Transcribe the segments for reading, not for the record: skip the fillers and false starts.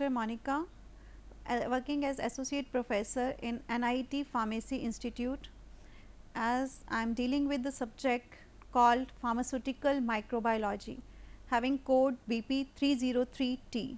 Dr. Monica, working as Associate Professor in NIT Pharmacy Institute, as I am dealing with the subject called Pharmaceutical Microbiology, having code BP303T.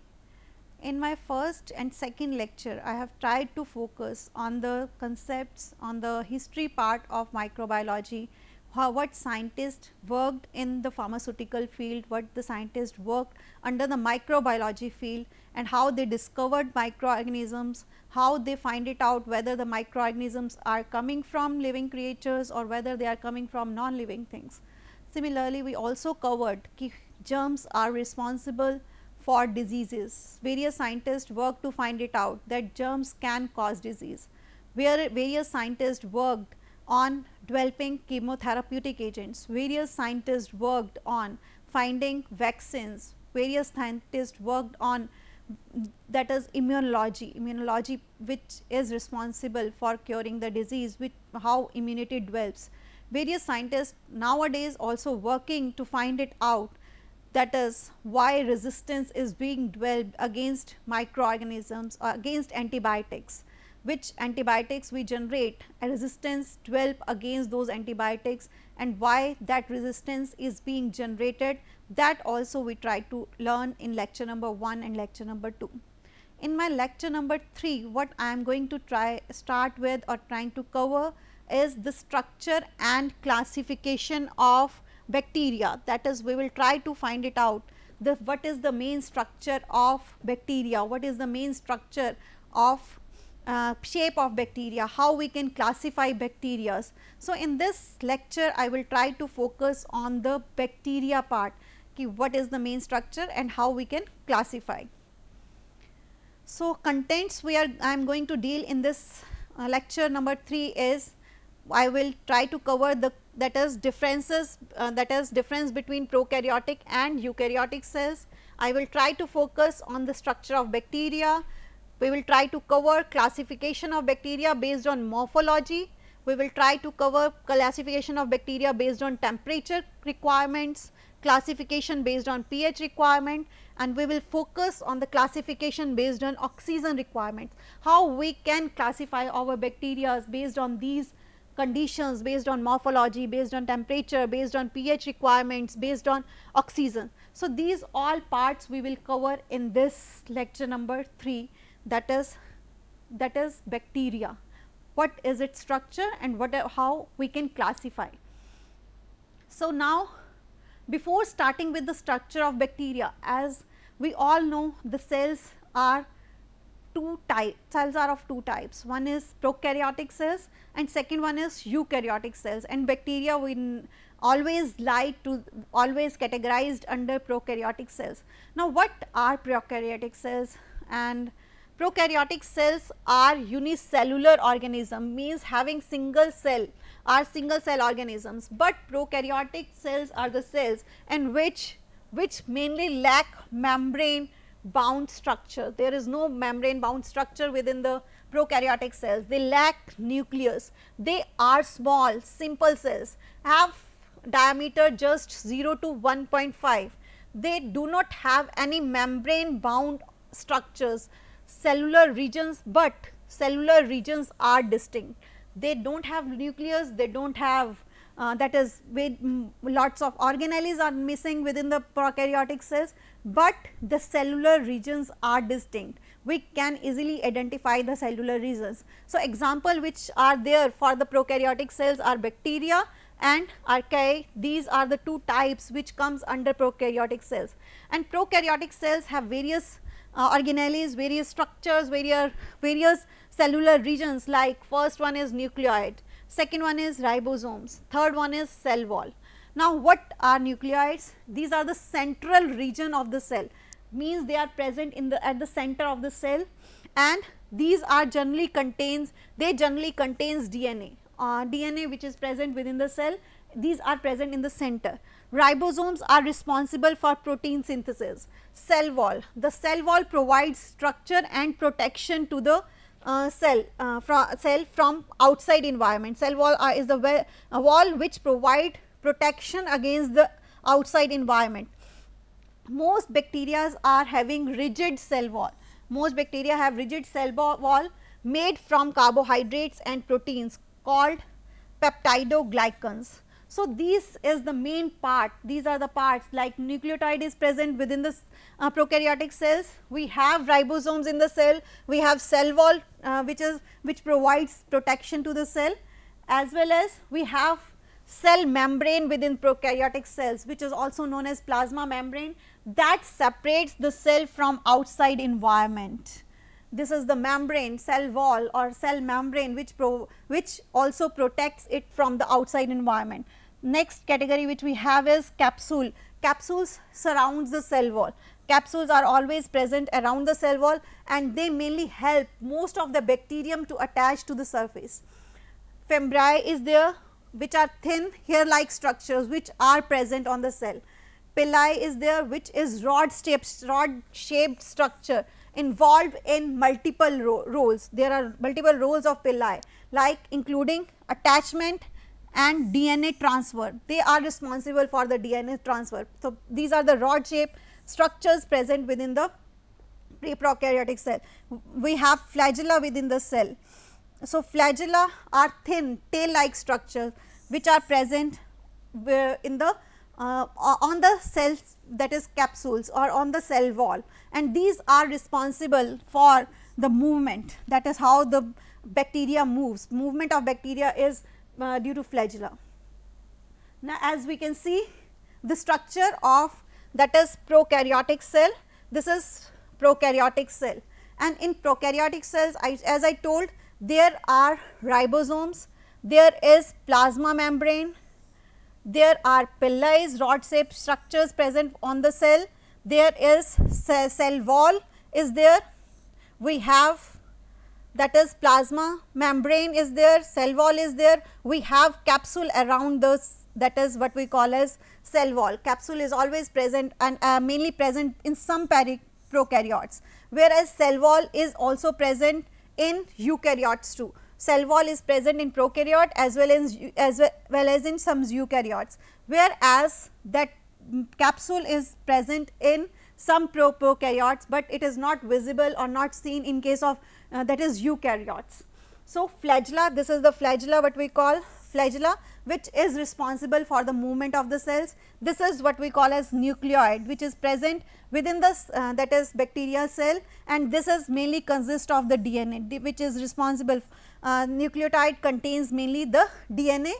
In my first and second lecture, I have tried to focus on the concepts, on the history part of microbiology, what scientists worked in the pharmaceutical field, what the scientists worked under the microbiology field, and how they discovered microorganisms, how they find it out whether the microorganisms are coming from living creatures or whether they are coming from non-living things. Similarly, we also covered that germs are responsible for diseases. Various scientists worked to find it out that germs can cause disease, where various scientists worked on developing chemotherapeutic agents, various scientists worked on finding vaccines, various scientists worked on that is immunology which is responsible for curing the disease, with how immunity develops. Various scientists nowadays also working to find it out, that is why resistance is being developed against microorganisms or against antibiotics, which antibiotics we generate, a resistance develop against those antibiotics, and why that resistance is being generated, that also we try to learn in lecture number 1 and lecture number 2. In my lecture number 3, what I am going to start with or trying to cover is the structure and classification of bacteria, that is we will try to find it out what is the main structure of bacteria, what is the main structure of shape of bacteria, how we can classify bacteria. So, in this lecture I will try to focus on the bacteria part, what is the main structure and how we can classify. So, contents I am going to deal in this lecture number 3 is I will try to cover the difference between prokaryotic and eukaryotic cells. I will try to focus on the structure of bacteria. We will try to cover classification of bacteria based on morphology. We will try to cover classification of bacteria based on temperature requirements, classification based on pH requirement, and we will focus on the classification based on oxygen requirements, how we can classify our bacteria based on these conditions, based on morphology, based on temperature, based on pH requirements, based on oxygen. So, these all parts we will cover in this lecture number 3, that is bacteria, what is its structure and how we can classify. So, now before starting with the structure of bacteria, as we all know, the cells are of two types, one is prokaryotic cells and second one is eukaryotic cells, and bacteria we always categorized under prokaryotic cells. Now, what are prokaryotic cells? And prokaryotic cells are unicellular organism, means having single cell organisms, but prokaryotic cells are the cells and which mainly lack membrane bound structure. There is no membrane bound structure within the prokaryotic cells. They lack nucleus. They are small, simple cells, have diameter just 0 to 1.5. They do not have any membrane bound structures, cellular regions, but cellular regions are distinct. They do not have nucleus, they do not have that is lots of organelles are missing within the prokaryotic cells, but the cellular regions are distinct. We can easily identify the cellular regions. So, example which are there for the prokaryotic cells are bacteria and archaea. These are the two types which comes under prokaryotic cells, and prokaryotic cells have various organelles, various structures, various cellular regions, like first one is nucleoid, second one is ribosomes, third one is cell wall. Now, what are nucleoids? These are the central region of the cell, means they are present in at the center of the cell, and these are generally contains DNA, DNA which is present within the cell. These are present in the center. Ribosomes are responsible for protein synthesis. Cell wall, the cell wall provides structure and protection to the cell from outside environment. Cell wall is the wall which provide protection against the outside environment. Most bacteria are having rigid cell wall, most bacteria have rigid cell wall made from carbohydrates and proteins called peptidoglycans. So, this is the main part, these are the parts like nucleotide is present within the prokaryotic cells, we have ribosomes in the cell, we have cell wall which provides protection to the cell, as well as we have cell membrane within prokaryotic cells which is also known as plasma membrane that separates the cell from outside environment. This is the membrane, cell wall or cell membrane which also protects it from the outside environment. Next category which we have is capsule. Capsules surrounds the cell wall. Capsules are always present around the cell wall and they mainly help most of the bacterium to attach to the surface. Fimbriae is there which are thin hair like structures which are present on the cell. Pili is there which is rod shaped structure involved in multiple roles. There are multiple roles of pili like including attachment and DNA transfer. They are responsible for the DNA transfer. So, these are the rod shaped structures present within the prokaryotic cell. We have flagella within the cell. So, flagella are thin tail like structures which are present in the on the cells, that is capsules or on the cell wall, and these are responsible for the movement, that is how the bacteria moves. Movement of bacteria is due to flagella. Now, as we can see the structure of that is prokaryotic cell, this is prokaryotic cell, and in prokaryotic cells as I told there are ribosomes, there is plasma membrane, there are pili, rod shaped structures present on the cell, there is cell wall is there, we have that is plasma membrane is there, cell wall is there, we have capsule around this, that is what we call as cell wall. Capsule is always present and mainly present in some prokaryotes, whereas cell wall is also present in eukaryotes too. Cell wall is present in prokaryote as well as in some eukaryotes, whereas that capsule is present in some prokaryotes, but it is not visible or not seen in case of that is eukaryotes. So, flagella, this is the flagella what we call flagella which is responsible for the movement of the cells. This is what we call as nucleoid which is present within the that is bacterial cell, and this is mainly consist of the DNA which is responsible. Nucleotide contains mainly the DNA,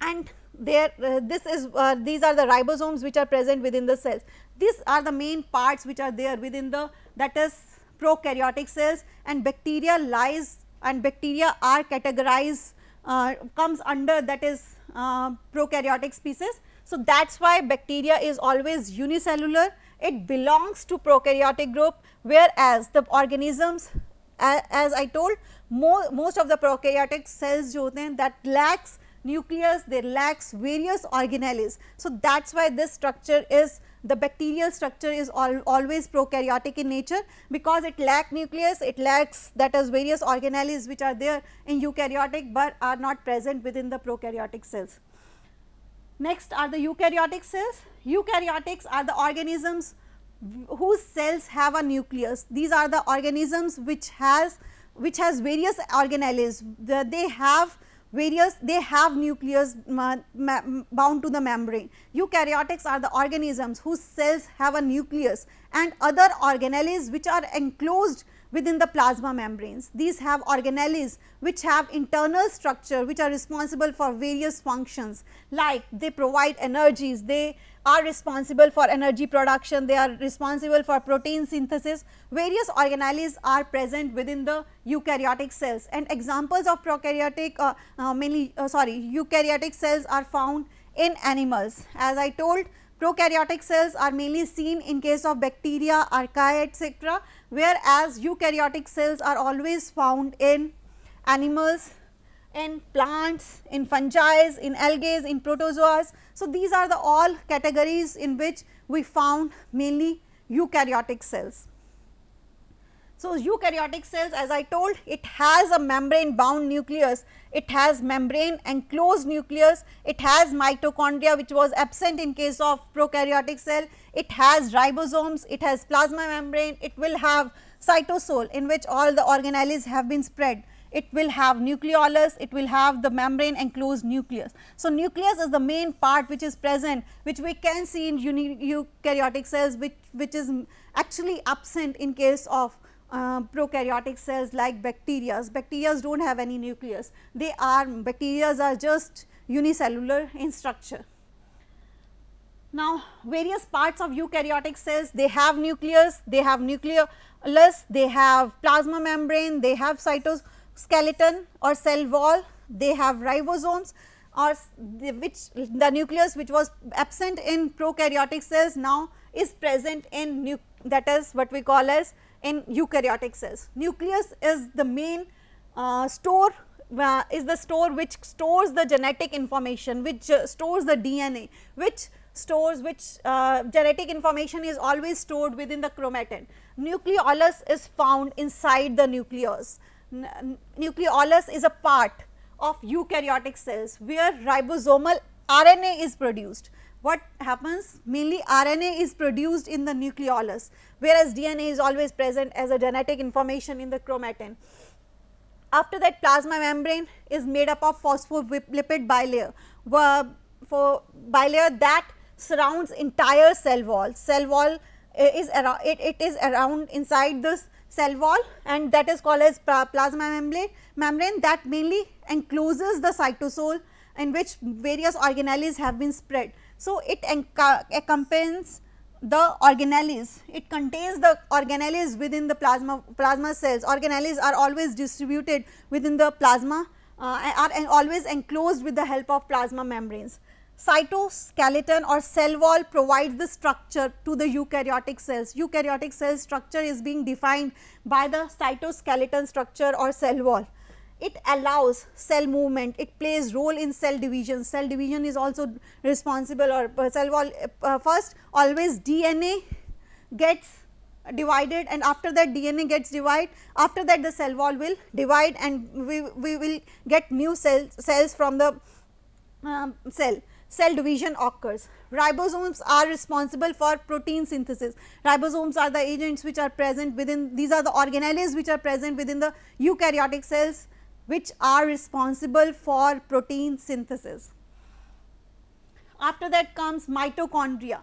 and there these are the ribosomes which are present within the cells. These are the main parts which are there within the that is prokaryotic cells, and bacteria lies and bacteria are categorized comes under that is prokaryotic species. So, that is why bacteria is always unicellular, it belongs to prokaryotic group, whereas the organisms as I told most of the prokaryotic cells जो होते हैं that lacks nucleus, they lacks various organelles. So, that is why this structure is the bacterial structure is always prokaryotic in nature, because it lacks nucleus, it lacks that is various organelles which are there in eukaryotic, but are not present within the prokaryotic cells. Next are the eukaryotic cells. Eukaryotics are the organisms whose cells have a nucleus. These are the organisms which has various organelles. They have nucleus bound to the membrane. Eukaryotics are the organisms whose cells have a nucleus and other organelles which are enclosed within the plasma membranes. These have organelles which have internal structure which are responsible for various functions, like they provide energies, they are responsible for energy production, they are responsible for protein synthesis. Various organelles are present within the eukaryotic cells, and examples of eukaryotic cells are found in animals. As I told, prokaryotic cells are mainly seen in case of bacteria, archaea, etc., whereas eukaryotic cells are always found in animals, in plants, in fungi, in algae, in protozoas. So, these are the all categories in which we found mainly eukaryotic cells. So, eukaryotic cells, as I told, it has a membrane bound nucleus, it has membrane enclosed nucleus, it has mitochondria which was absent in case of prokaryotic cell, it has ribosomes, it has plasma membrane, it will have cytosol in which all the organelles have been spread, it will have nucleolus, it will have the membrane enclosed nucleus. So, nucleus is the main part which is present, which we can see in eukaryotic cells, which is actually absent in case of prokaryotic cells like bacteria. Bacteria do not have any nucleus, bacteria are just unicellular in structure. Now, various parts of eukaryotic cells, they have nucleus, they have nucleolus, they have plasma membrane, they have cytoskeleton or cell wall, they have ribosomes, or the nucleus which was absent in prokaryotic cells now is present in that is what we call as in eukaryotic cells. Nucleus is the main store, is the store which stores the genetic information, which stores the DNA, which genetic information is always stored within the chromatin. Nucleolus is found inside the nucleus. Nucleolus is a part of eukaryotic cells where ribosomal RNA is produced. What happens? Mainly RNA is produced in the nucleolus, whereas DNA is always present as a genetic information in the chromatin. After that, plasma membrane is made up of phospholipid bilayer, bilayer that surrounds entire cell wall. Cell wall is around, it is around inside this cell wall, and that is called as plasma membrane that mainly encloses the cytosol in which various organelles have been spread. So, it accompanies the organelles, it contains the organelles within the plasma cells. Organelles are always distributed within the plasma, are always enclosed with the help of plasma membranes. Cytoskeleton or cell wall provides the structure to the eukaryotic cells. Eukaryotic cell structure is being defined by the cytoskeleton structure or cell wall. It allows cell movement, it plays role in cell division. Cell division is also responsible, or cell wall first always DNA gets divided, and after that DNA gets divided, after that the cell wall will divide and we will get new cells from the cell division occurs. Ribosomes are responsible for protein synthesis. Ribosomes are the agents which are present within, these are the organelles which are present within the eukaryotic cells, which are responsible for protein synthesis. After that comes mitochondria.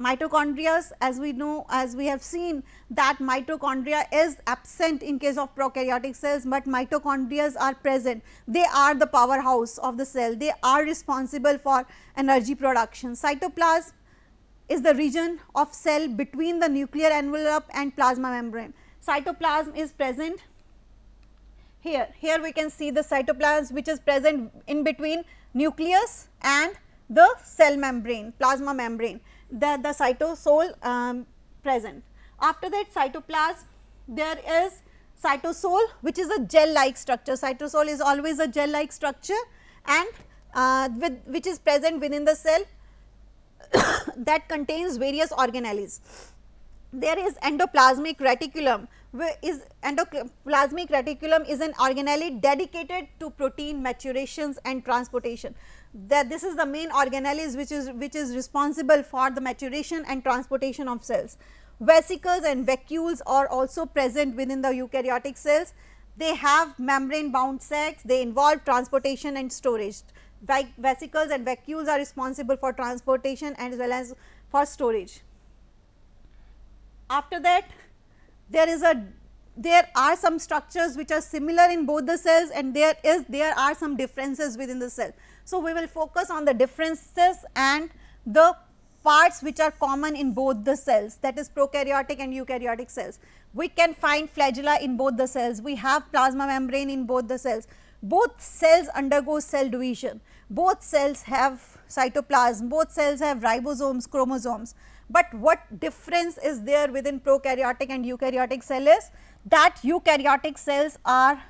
Mitochondria, as we know, as we have seen that mitochondria is absent in case of prokaryotic cells, but mitochondria are present. They are the powerhouse of the cell, they are responsible for energy production. Cytoplasm is the region of cell between the nuclear envelope and plasma membrane. Cytoplasm is present here. Here we can see the cytoplasm which is present in between nucleus and the cell membrane, plasma membrane, the cytosol present. After that cytoplasm, there is cytosol which is a gel like structure. Cytosol is always a gel like structure, and which is present within the cell that contains various organelles. There is endoplasmic reticulum. Endoplasmic reticulum is an organelle dedicated to protein maturations and transportation. This is the main organelles which is responsible for the maturation and transportation of cells. Vesicles and vacuoles are also present within the eukaryotic cells. They have membrane bound sacs, they involve transportation and storage. Vesicles and vacuoles are responsible for transportation as well as for storage. After that, there are some structures which are similar in both the cells, and there are some differences within the cell. So, we will focus on the differences and the parts which are common in both the cells, that is prokaryotic and eukaryotic cells. We can find flagella in both the cells, we have plasma membrane in both the cells. Both cells undergo cell division, both cells have cytoplasm, both cells have ribosomes, chromosomes. But what difference is there within prokaryotic and eukaryotic cell is that eukaryotic cells are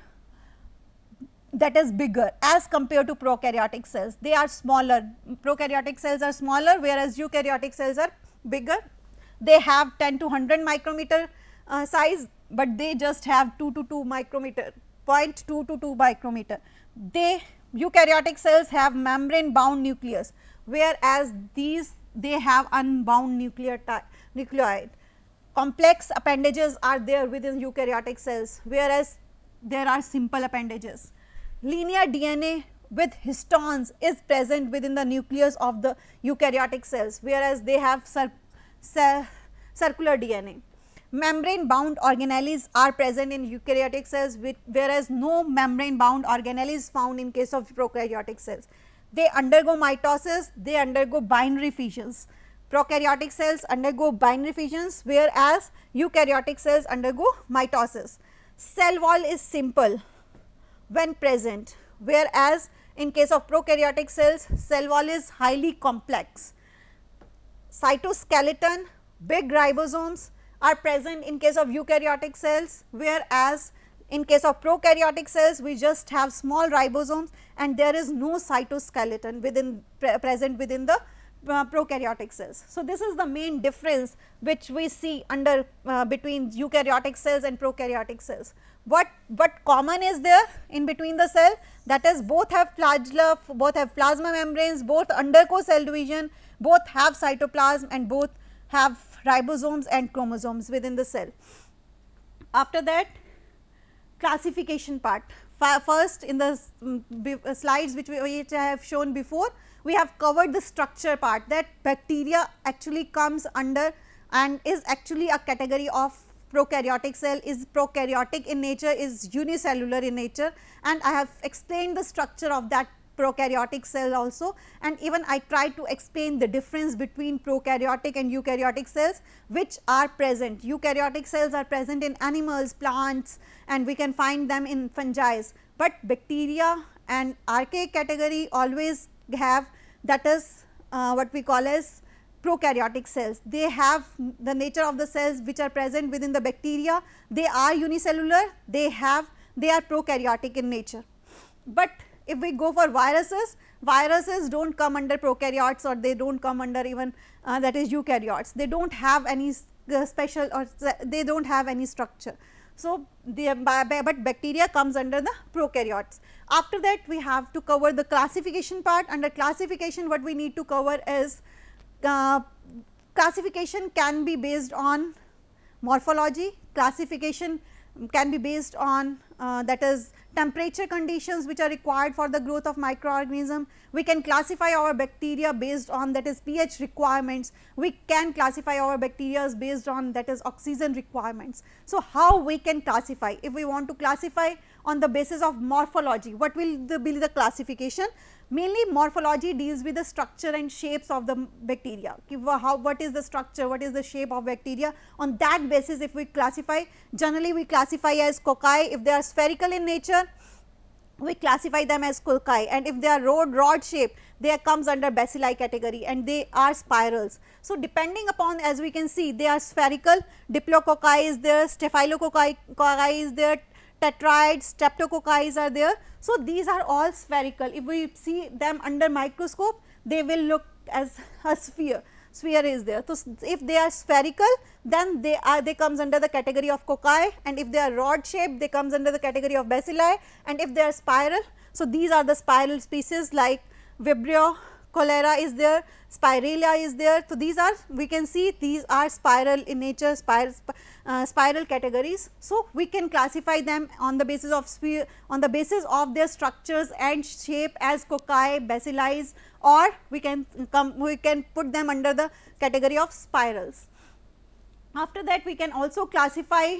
bigger as compared to prokaryotic cells. They are smaller, prokaryotic cells are smaller, whereas eukaryotic cells are bigger. They have 10 to 100 micrometer size, but they just have 2 to 2 micrometer, 0.2 to 2 micrometer. They eukaryotic cells have membrane bound nucleus, whereas these they have unbound nucleoid. Complex appendages are there within eukaryotic cells, whereas there are simple appendages. Linear DNA with histones is present within the nucleus of the eukaryotic cells, whereas they have circular DNA. Membrane bound organelles are present in eukaryotic cells, whereas no membrane bound organelle is found in case of prokaryotic cells. They undergo mitosis, they undergo binary fissions. Prokaryotic cells undergo binary fissions, whereas eukaryotic cells undergo mitosis. Cell wall is simple when present, whereas in case of prokaryotic cells, cell wall is highly complex. Cytoskeleton, big ribosomes are present in case of eukaryotic cells, whereas in case of prokaryotic cells we just have small ribosomes and there is no cytoskeleton present within the prokaryotic cells. So, this is the main difference which we see under between eukaryotic cells and prokaryotic cells. What common is there in between the cell? That is, both have flagella, both have plasma membranes, both undergo cell division, both have cytoplasm and both have ribosomes and chromosomes within the cell. After that, classification part. First, in the slides which I have shown before, we have covered the structure part, that bacteria actually comes under and is actually a category of prokaryotic cell, is prokaryotic in nature, is unicellular in nature, and I have explained the structure of that prokaryotic cell also, and even I tried to explain the difference between prokaryotic and eukaryotic cells which are present. Eukaryotic cells are present in animals, plants, and we can find them in fungi, but bacteria and archaic category always have, that is what we call as prokaryotic cells. They have the nature of the cells which are present within the bacteria, they are unicellular, they are prokaryotic in nature. But if we go for viruses do not come under prokaryotes, or they do not come under even that is eukaryotes, they do not have any special, or they do not have any structure. So, but bacteria comes under the prokaryotes. After that we have to cover the classification part. Under classification what we need to cover is classification can be based on morphology, classification can be based on that is temperature conditions which are required for the growth of microorganism. We can classify our bacteria based on that is pH requirements, we can classify our bacteria based on that is oxygen requirements. So, how we can classify? If we want to classify on the basis of morphology, what will be the classification? Mainly morphology deals with the structure and shapes of the bacteria. What is the structure, what is the shape of bacteria, on that basis if we classify, generally we classify as cocci. If they are spherical in nature, we classify them as cocci, and if they are rod shape, they comes under bacilli category and they are spirals. So, depending upon, as we can see, they are spherical, diplococci is there, staphylococci is there, tetraids, streptococci are there. So, these are all spherical. If we see them under microscope, they will look as a sphere is there. So, if they are spherical, then they comes under the category of cocci, and if they are rod shaped, they comes under the category of bacilli, and if they are spiral, so these are the spiral species like Vibrio, cholera is there, spirilla is there. So, these are, we can see these are spiral in nature, spiral categories. So, we can classify them on the basis of their structures and shape as cocci, bacilli, or we can put them under the category of spirals. After that, we can also classify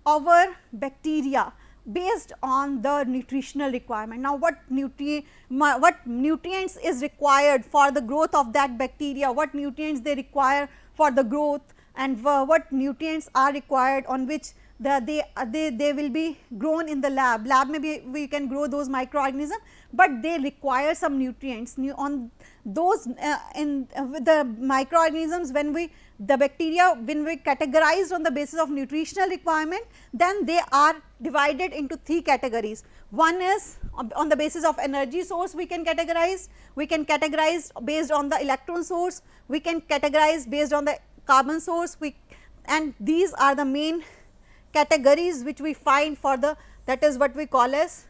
our bacteria based on the nutritional requirement. Now, what nutrients is required for the growth of that bacteria, what nutrients they require for the growth, and what nutrients are required on which they will be grown in the lab. Maybe we can grow those microorganisms, but they require some nutrients on those with the microorganisms. The bacteria, when we categorized on the basis of nutritional requirement, then they are divided into 3 categories. One is on the basis of energy source we can categorize based on the electron source, we can categorize based on the carbon source, and these are the main categories which we find for the, that is what we call as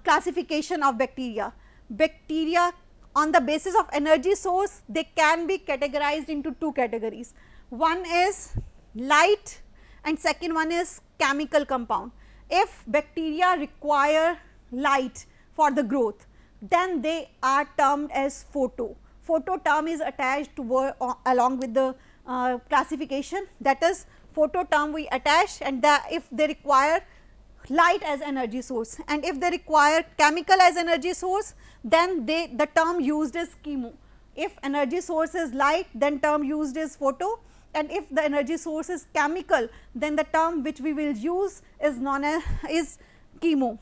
classification of bacteria. Bacteria on the basis of energy source, they can be categorized into two categories. One is light and second one is chemical compound. If bacteria require light for the growth, then they are termed as photo. Photo term is attached to along with the classification, that is photo term we attach, and if they require light as energy source, and if they require chemical as energy source, then the term used is chemo. If energy source is light, then term used is photo, and if the energy source is chemical, then the term which we will use is known as chemo.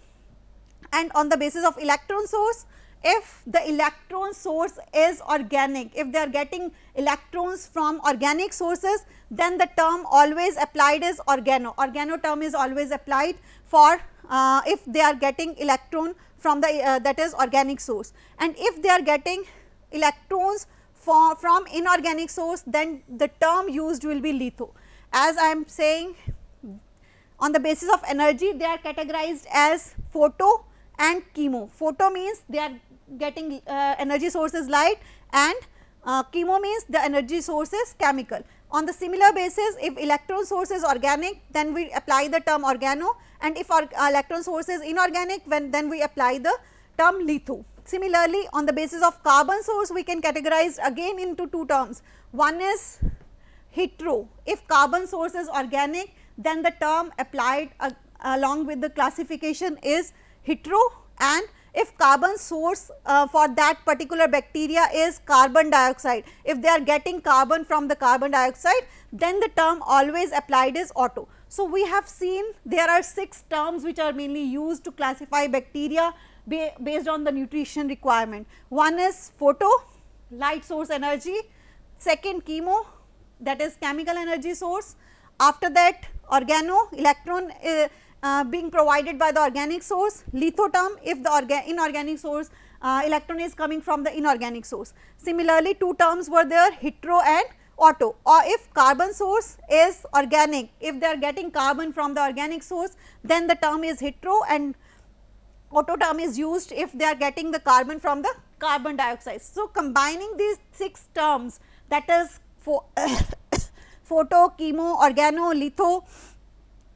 And on the basis of electron source, if the electron source is organic, if they are getting electrons from organic sources, then the term always applied is organo. Organo term is always applied for if they are getting electron from the that is organic source, and if they are getting electrons from inorganic source, then the term used will be litho. As I am saying, on the basis of energy, they are categorized as photo and chemo. Photo means they are getting energy source is light, and chemo means the energy source is chemical. On the similar basis, if electron source is organic, then we apply the term organo, and if our electron source is inorganic, then we apply the term litho. Similarly, on the basis of carbon source, we can categorize again into two terms. One is hetero. If carbon source is organic, then the term applied along with the classification is hetero, and if carbon source for that particular bacteria is carbon dioxide, if they are getting carbon from the carbon dioxide, then the term always applied is auto. So, we have seen there are 6 terms which are mainly used to classify bacteria based on the nutrition requirement. One is photo, light source energy, second chemo, that is chemical energy source, after that organo, electron being provided by the organic source, litho term if the inorganic source electron is coming from the inorganic source. Similarly, 2 terms were there, hetero and auto, or if carbon source is organic, if they are getting carbon from the organic source, then the term is hetero, and auto term is used if they are getting the carbon from the carbon dioxide. So, combining these 6 terms, that is photo, chemo, organo, litho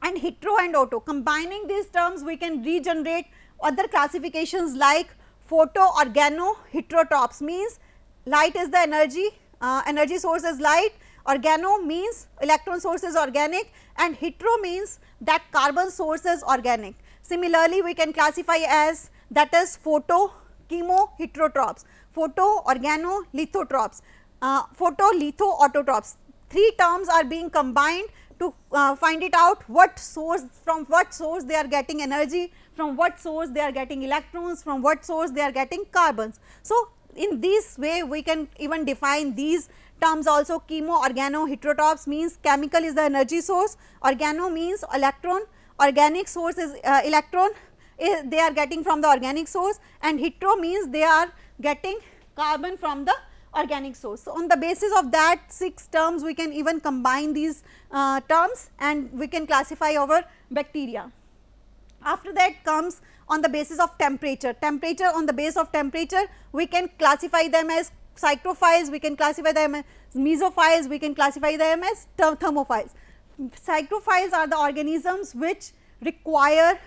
and hetero and auto, combining these terms we can regenerate other classifications like photo, organo, heterotrophs means light is the energy, energy source is light, organo means electron source is organic, and hetero means that carbon source is organic. Similarly, we can classify as, that is photo, chemo, heterotrophs, photo, organo, lithotrophs, photo, litho, autotrophs. 3 terms are being combined to find it out what source, from what source they are getting energy, from what source they are getting electrons, from what source they are getting carbons. So, in this way we can even define these terms also. Chemo, organo, heterotrophs means chemical is the energy source, organo means electron, organic source is electron, they are getting from the organic source, and hetero means they are getting carbon from the organic source. So, on the basis of that 6 terms we can even combine these terms and we can classify our bacteria. After that comes on the basis of temperature. Temperature, on the base of temperature we can classify them as cyclophiles, we can classify them as mesophiles, we can classify them as thermophiles. Cyclophiles are the organisms which require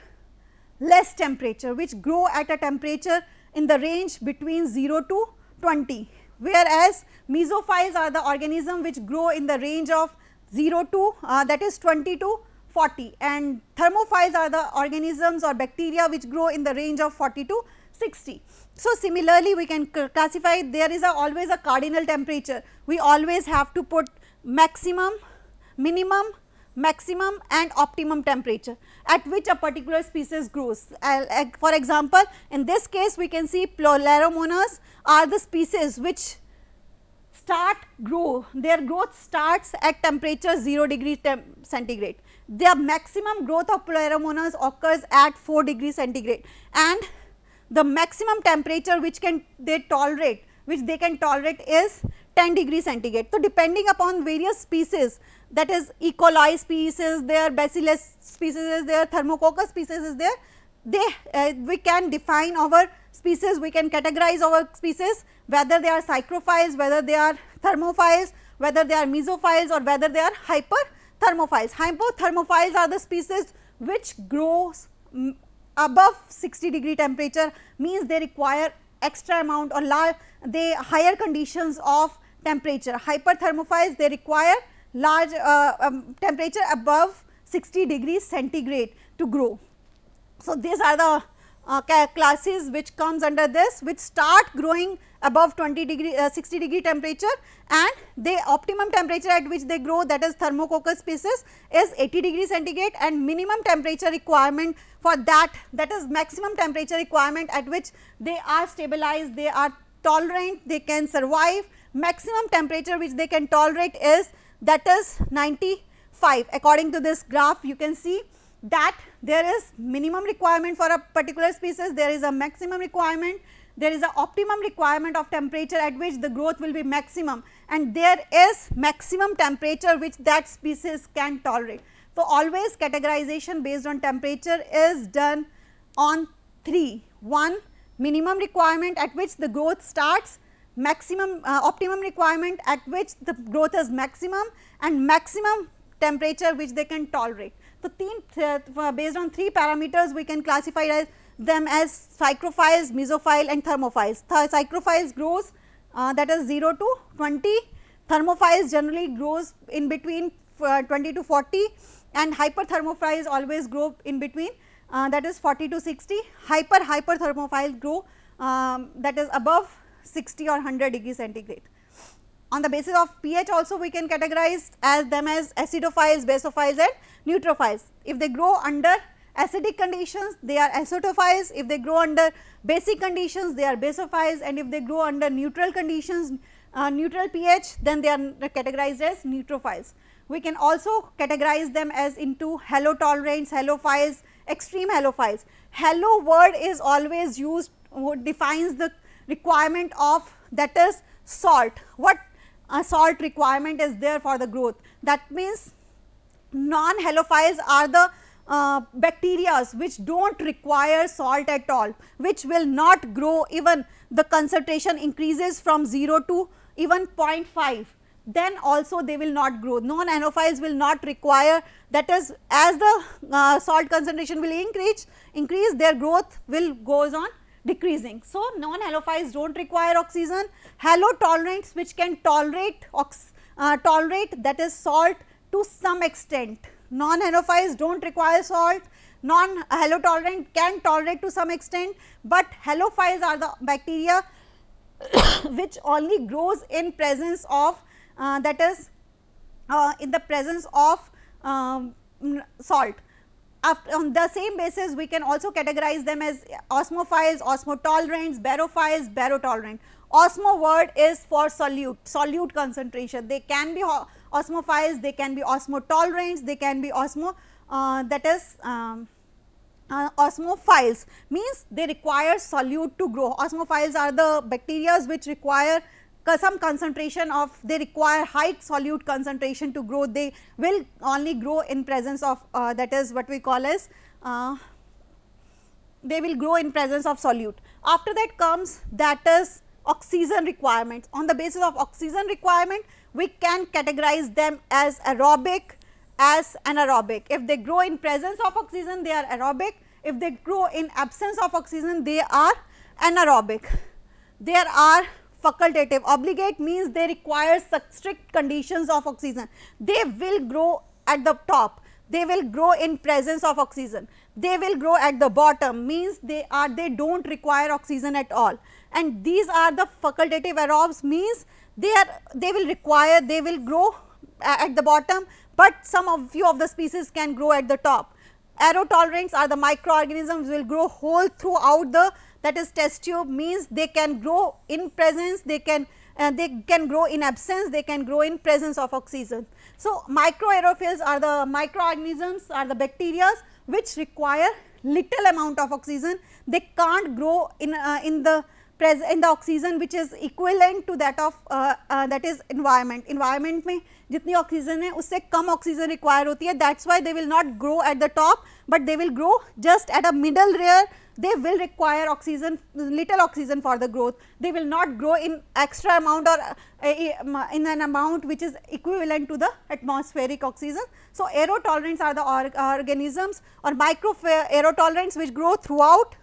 less temperature, which grow at a temperature in the range between 0 to 20, whereas mesophiles are the organisms which grow in the range of 0 to that is 20 to 40, and thermophiles are the organisms or bacteria which grow in the range of 40 to 60. So, similarly we can classify, there is always a cardinal temperature, we always have to put maximum, minimum, maximum and optimum temperature at which a particular species grows. For example, in this case we can see Pleuromonas are the species which grow, their growth starts at temperature 0 degree centigrade. Their maximum growth of Pleuromonas occurs at 4 degrees centigrade, and the maximum temperature which they can tolerate is 10 degrees centigrade. So, depending upon various species, that is E. coli species there, Bacillus species is there, Thermococcus species is there. We can define our species, we can categorize our species whether they are psychrophiles, whether they are thermophiles, whether they are mesophiles or whether they are hyperthermophiles. Hyperthermophiles are the species which grows above 60° temperature, means they require extra amount or they higher conditions of temperature. Hyperthermophiles, they require large temperature above 60° centigrade to grow. So, these are the classes which comes under this, which start growing above 60° temperature, and the optimum temperature at which they grow, that is Thermococcus species, is 80° centigrade, and minimum temperature requirement for that is maximum temperature requirement at which they are stabilized, they are tolerant, they can survive. Maximum temperature which they can tolerate is, that is 95. According to this graph, you can see that there is minimum requirement for a particular species, there is a maximum requirement, there is a optimum requirement of temperature at which the growth will be maximum, and there is maximum temperature which that species can tolerate. So, always categorization based on temperature is done on 3: 1, minimum requirement at which the growth starts, maximum optimum requirement at which the growth is maximum, and maximum temperature which they can tolerate. So, based on 3 parameters we can classify them as psychrophiles, mesophile and thermophiles. Psychrophiles grows that is 0 to 20, thermophiles generally grows in between 20 to 40, and hyperthermophiles always grow in between that is 40 to 60, hyperthermophiles grow that is above 60 or 100° centigrade. On the basis of pH also we can categorize them as acidophiles, basophiles and neutrophiles. If they grow under acidic conditions, they are acidophiles; if they grow under basic conditions, they are basophiles, and if they grow under neutral conditions, neutral pH, then they are categorized as neutrophiles. We can also categorize them as into halotolerants, halophiles, extreme halophiles. Halo word is always used, defines the requirement of, that is salt. What salt requirement is there for the growth? That means non-halophiles are the bacteria which do not require salt at all, which will not grow even the concentration increases from 0 to even 0.5, then also they will not grow. Non-halophiles will not require, that is, as the salt concentration will increase their growth will goes on decreasing. So, non-halophiles do not require oxygen. Halotolerants which can tolerate that is salt to some extent. Non-halophiles do not require salt, non-halotolerant can tolerate to some extent, but halophiles are the bacteria which only grows in presence of that is in the presence of salt. On the same basis we can also categorize them as osmophiles, osmotolerants, barophiles, barotolerant. Osmo word is for solute concentration. They can be osmophiles, they can be osmotolerants, they can be osmophiles, means they require solute to grow. Osmophiles are the bacteria which require some concentration of, they require high solute concentration to grow. They will only grow in presence of that is what we call as they will grow in presence of solute. After that comes, that is oxygen requirements. On the basis of oxygen requirement we can categorize them as aerobic, as anaerobic. If they grow in presence of oxygen they are aerobic, if they grow in absence of oxygen they are anaerobic. There are facultative. Obligate means they require strict conditions of oxygen. They will grow at the top, they will grow in presence of oxygen. They will grow at the bottom, means they do not require oxygen at all. And these are the facultative aerobes, means they will grow at the bottom, but few of the species can grow at the top. Aerotolerants are the microorganisms will grow whole throughout the, that is test tube, means they can grow in presence, they can grow in absence, they can grow in presence of oxygen. So, microaerophils are the microorganisms, are the bacteria which require little amount of oxygen. They can't grow in the in the oxygen which is equivalent to that of that is environment में जितनी oxygen है उससे कम oxygen require होती है, that's why they will not grow at the top but they will grow just at a middle rare. They will require oxygen, little oxygen for the growth. They will not grow in extra amount or in an amount which is equivalent to the atmospheric oxygen. So aerotolerants are the organisms or micro aerotolerants which grow throughout,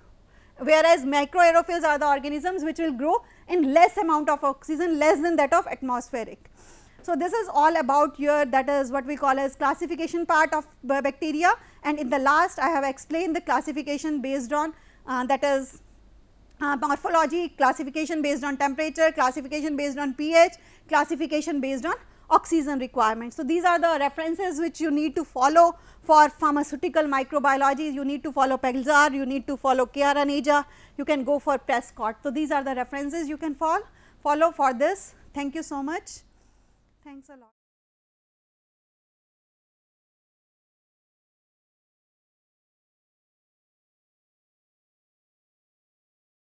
whereas microaerophils are the organisms which will grow in less amount of oxygen, less than that of atmospheric. So this is all about your, that is what we call as classification part of bacteria, and in the last I have explained the classification based on that is morphology, classification based on temperature, classification based on pH, classification based on oxygen requirements. So these are the references which you need to follow for pharmaceutical microbiology. You need to follow Pegzar, you need to follow Chiara-Neja, you can go for Prescott. So these are the references you can follow for this. Thank you so much. Thanks a lot.